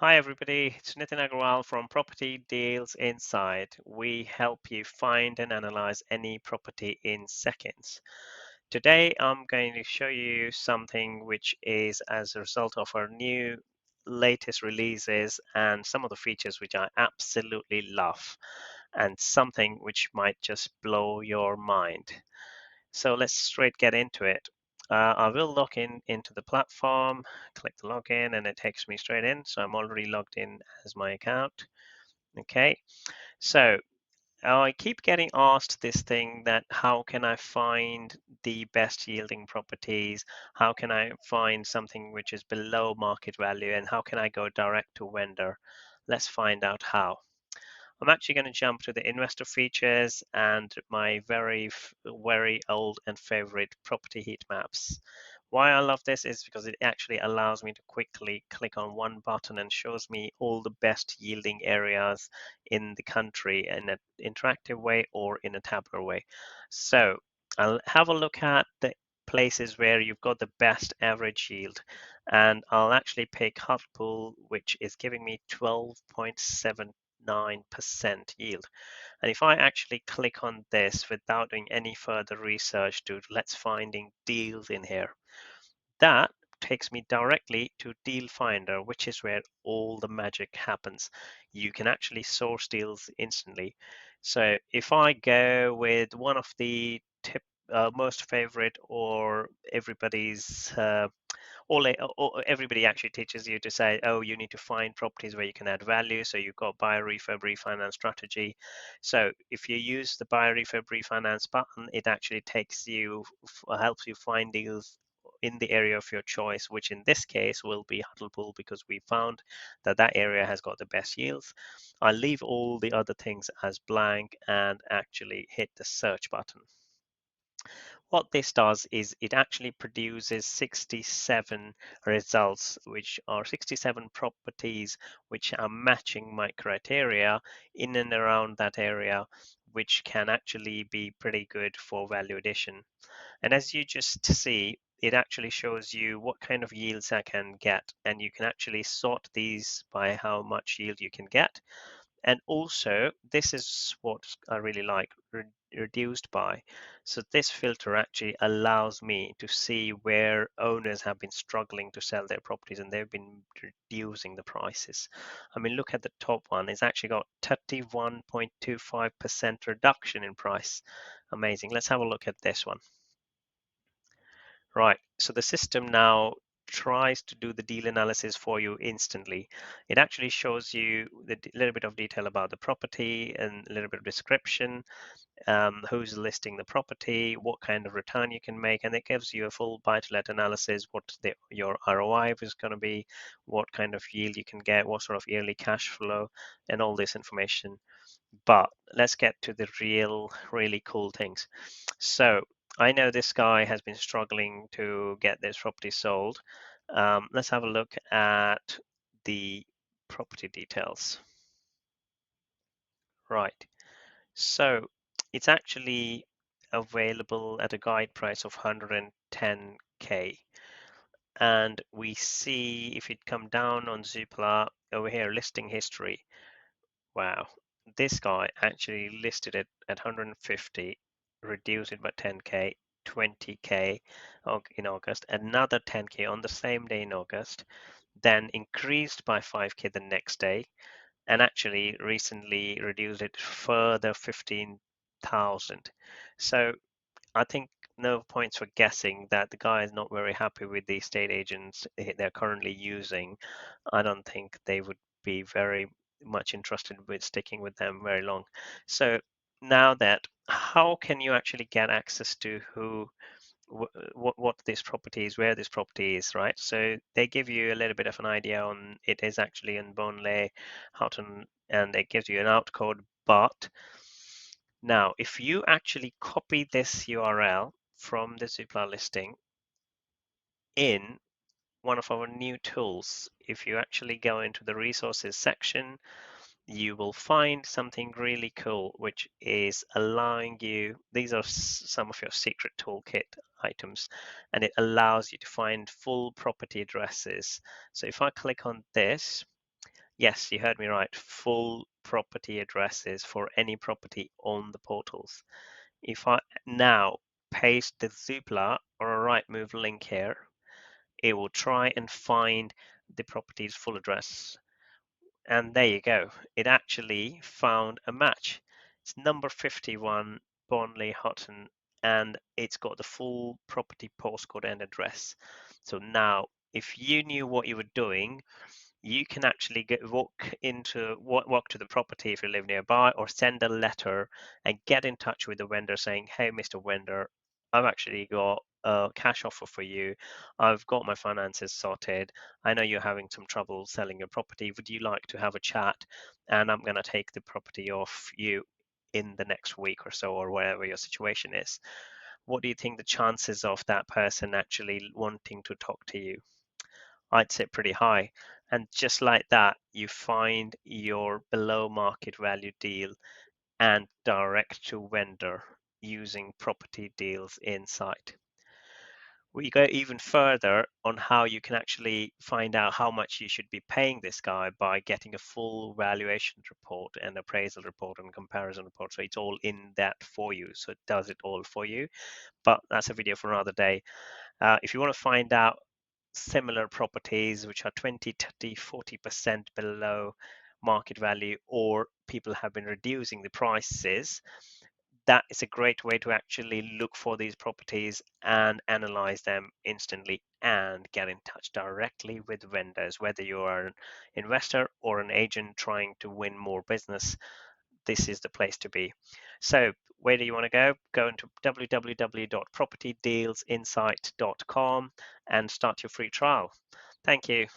Hi everybody, it's Nitin Aggarwal from Property Deals Inside. We help you find and analyze any property in seconds. Today I'm going to show you something which is as a result of our new latest releases and some of the features which I absolutely love, and something which might just blow your mind. So let's straight get into it. I will log in into the platform, click the login, and it takes me straight in. So I'm already logged in as my account. Okay, so I keep getting asked this thing that how can I find the best yielding properties? How can I find something which is below market value? And how can I go direct to vendor? Let's find out how. I'm actually going to jump to the investor features and my very old and favorite property heat maps. Why I love this is because it actually allows me to quickly click on one button and shows me all the best yielding areas in the country in an interactive way or in a tabular way. So I'll have a look at the places where you've got the best average yield, and I'll actually pick Hartlepool, which is giving me 12.79% yield. And if I actually click on this without doing any further research to let's finding deals in here, that takes me directly to Deal Finder, which is where all the magic happens. You can actually source deals instantly. So if I go with one of the most favorite or everybody's everybody actually teaches you to say, oh, you need to find properties where you can add value. So you've got buy, refurb, refinance strategy. So if you use the buy, refurb, refinance button, it actually takes you, helps you find deals in the area of your choice, which in this case will be Hartlepool because we found that that area has got the best yields. I leave all the other things as blank and actually hit the search button. What this does is it actually produces 67 results, which are 67 properties which are matching my criteria in and around that area, which can actually be pretty good for value addition. And as you just see, it actually shows you what kind of yields I can get, and you can actually sort these by how much yield you can get. And also, this is what I really like, reduced by. So this filter actually allows me to see where owners have been struggling to sell their properties and they've been reducing the prices. I mean, look at the top one. It's actually got 31.25% reduction in price. Amazing. Let's have a look at this one. Right, so the system now tries to do the deal analysis for you instantly. It actually shows you the little bit of detail about the property and a little bit of description, who's listing the property, what kind of return you can make, and it gives you a full buy-to-let analysis, what your ROI is going to be, what kind of yield you can get, what sort of yearly cash flow, and all this information. But let's get to the really cool things. So I know this guy has been struggling to get this property sold. Let's have a look at the property details. Right. So it's actually available at a guide price of 110K. And we see if it come down on Zoopla over here, listing history. Wow, this guy actually listed it at 150, reduced it by 10K, 20K in August, another 10K on the same day in August, then increased by 5K the next day, and actually recently reduced it further 15,000. So I think no points for guessing that the guy is not very happy with the estate agents they're currently using. I don't think they would be very much interested with sticking with them very long. So now that, how can you actually get access to what this property is, where this property is, right? So they give you a little bit of an idea on it is actually in Bonley, Houghton, and it gives you an out code. But now, if you actually copy this URL from the Zoopla listing in one of our new tools, if you actually go into the resources section, you will find something really cool, which is allowing you, these are some of your secret toolkit items, and it allows you to find full property addresses. So if I click on this, Yes, you heard me right. Full property addresses for any property on the portals. If I now paste the Zoopla or a Rightmove link here, it will try and find the property's full address. And there you go. It actually found a match. It's number 51 Bonley Hutton, and it's got the full property postcode and address. So now, if you knew what you were doing, you can actually walk to the property if you live nearby, or send a letter and get in touch with the vendor saying, hey, Mr. Vendor, I've actually got a cash offer for you. I've got my finances sorted. I know you're having some trouble selling your property. Would you like to have a chat? And I'm going to take the property off you in the next week or so, or whatever your situation is. What do you think the chances of that person actually wanting to talk to you? I'd say pretty high. And just like that, you find your below market value deal and direct to vendor using Property Deals Insight. We go even further on how you can actually find out how much you should be paying this guy by getting a full valuation report and appraisal report and comparison report. So it's all in that for you. So it does it all for you. But that's a video for another day. If you want to find out similar properties which are 20, 30, 40% below market value, or people have been reducing the prices, that is a great way to actually look for these properties and analyze them instantly and get in touch directly with vendors. Whether you are an investor or an agent trying to win more business, this is the place to be. So where do you want to go? Go into www.propertydealsinsight.com and start your free trial. Thank you.